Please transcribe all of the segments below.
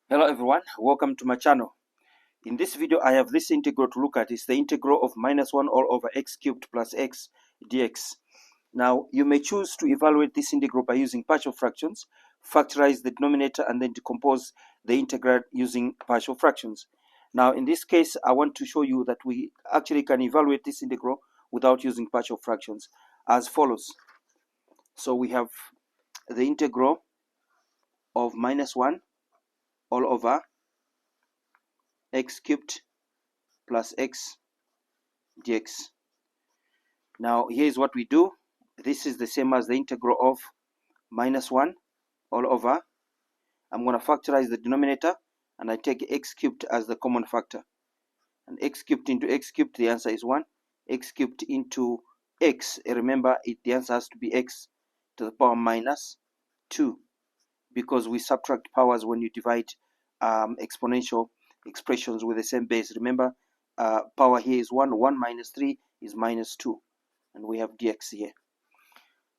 Hello everyone, welcome to my channel. In this video I have this integral to look at. It's the integral of -1 all over x cubed plus x dx. Now you may choose to evaluate this integral by using partial fractions, factorize the denominator and then decompose the integrand using partial fractions. Now in this case I want to show you that we actually can evaluate this integral without using partial fractions as follows. So we have the integral of -1 all over x cubed plus x dx. Now here's what we do. This is the same as the integral of -1 all over. I'm going to factorize the denominator and I take x cubed as the common factor. And x cubed into x cubed, the answer is 1. X cubed into x, remember the answer has to be x to the power -2, because we subtract powers when you divide exponential expressions with the same base. Remember, power here is 1. 1 minus 3 is -2. And we have dx here.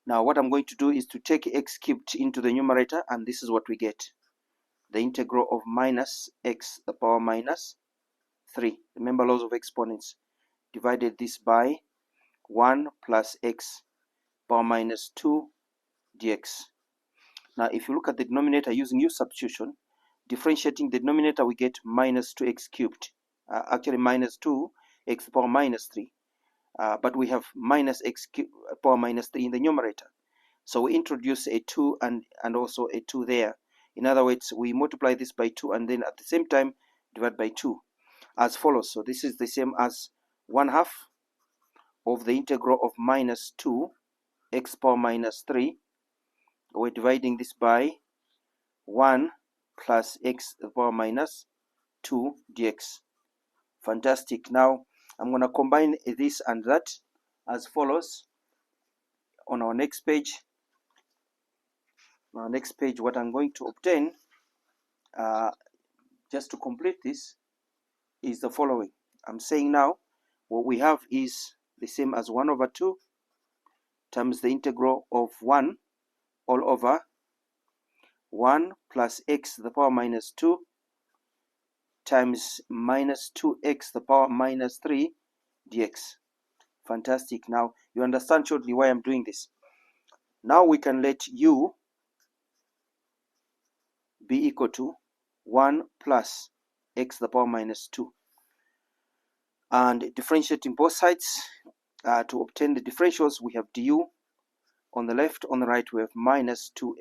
Now what I'm going to do is to take x cubed into the numerator, and this is what we get. The integral of minus x to the power -3. Remember laws of exponents. Divided this by 1 plus x power -2 dx. Now if you look at the denominator using substitution, differentiating the denominator we get -2x cubed. Actually -2x to the power -3. But we have minus x power -3 in the numerator. So we introduce a 2 and also a 2 there. In other words, we multiply this by 2 and then at the same time divide by 2 as follows. So this is the same as 1/2 of the integral of -2 x power -3. We're dividing this by 1 plus x to the power -2 dx. Fantastic. Now I'm going to combine this and that as follows. On our next page, what I'm going to obtain, just to complete this, is the following. I'm saying now what we have is the same as 1/2 times the integral of 1 all over 1 plus x to the power -2 times -2x to the power -3 dx. Fantastic. Now you understand shortly why I'm doing this. Now we can let u be equal to 1 plus x to the power -2, and differentiating both sides to obtain the differentials, we have du on the left. On the right we have -2x to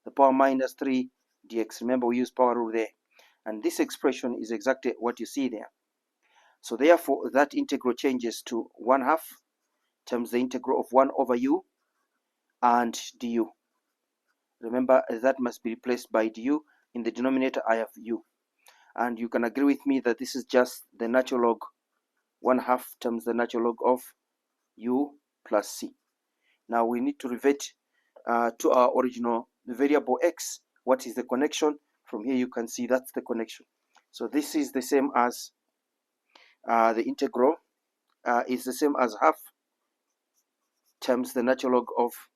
the power -3 dx. Remember, we use power rule there, and this expression is exactly what you see there. So therefore that integral changes to 1/2 times the integral of 1 over u and du. Remember, that must be replaced by du. In the denominator I have u, and you can agree with me that this is just the natural log 1/2 times the natural log of u plus c. Now we need to revert to our original variable x. What is the connection? From here you can see that's the connection. So this is the same as the integral is the same as 1/2 times the natural log of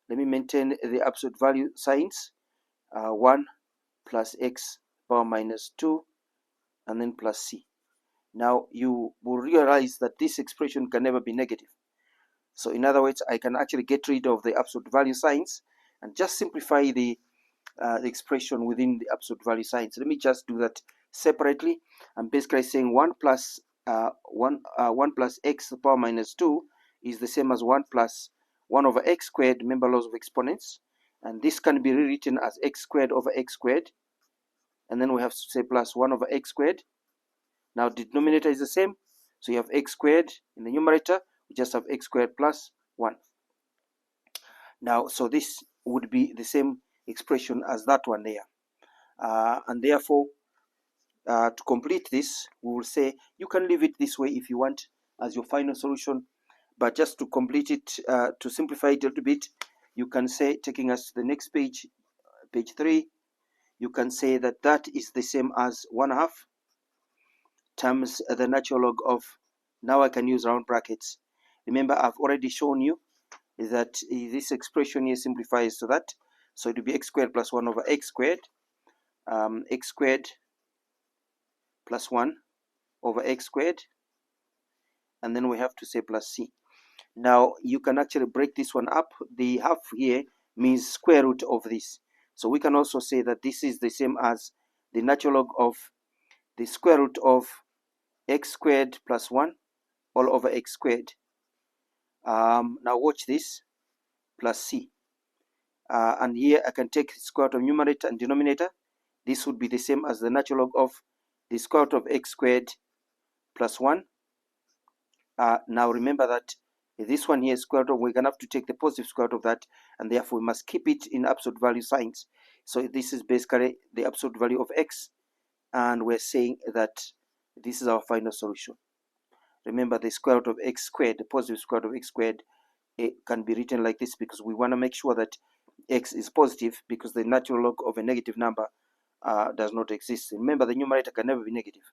let me maintain the absolute value signs, 1 plus x power -2 and then plus c. Now you will realize that this expression can never be negative. So in other words, I can actually get rid of the absolute value signs and just simplify the expression within the absolute value signs. Let me just do that separately. I'm basically saying 1 plus x to the power -2 is the same as 1 plus 1 over x squared. Remember laws of exponents, and this can be rewritten as x squared over x squared, and then we have to say plus 1 over x squared. Now the denominator is the same, so you have x squared in the numerator. We just have x squared plus 1. Now so this would be the same expression as that one there, and therefore to complete this we will say you can leave it this way if you want as your final solution, but just to complete it, to simplify it a little bit, you can say, taking us to the next page, page 3, you can say that that is the same as 1/2 times the natural log of, now I can use round brackets. Remember, I've already shown you that this expression here simplifies to that, so it will be x squared plus 1 over x squared x squared plus 1 over x squared, and then we have to say plus c. Now you can actually break this one up. The half here means square root of this, so we can also say that this is the same as the natural log of the square root of x squared plus 1 all over x squared. Now watch this, plus c. And here I can take the square root of numerator and denominator. This would be the same as the natural log of the square root of x squared plus 1. Now remember that this one here is square root of, we're going to have to take the positive square root of that, and therefore we must keep it in absolute value signs. So this is basically the absolute value of x, and we're saying that this is our final solution. Remember, the square root of x squared, the positive square root of x squared, it can be written like this because we want to make sure that x is positive, because the natural log of a negative number does not exist. Remember, the numerator can never be negative.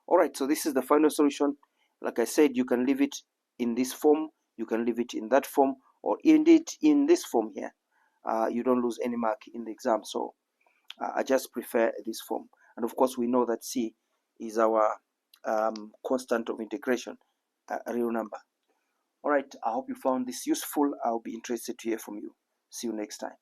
All right, so this is the final solution. Like I said, you can leave it in this form, you can leave it in that form, or indeed in this form here. You don't lose any mark in the exam, so I just prefer this form. And of course, we know that c is our constant of integration, a real number. All right, I hope you found this useful. I'll be interested to hear from you. See you next time.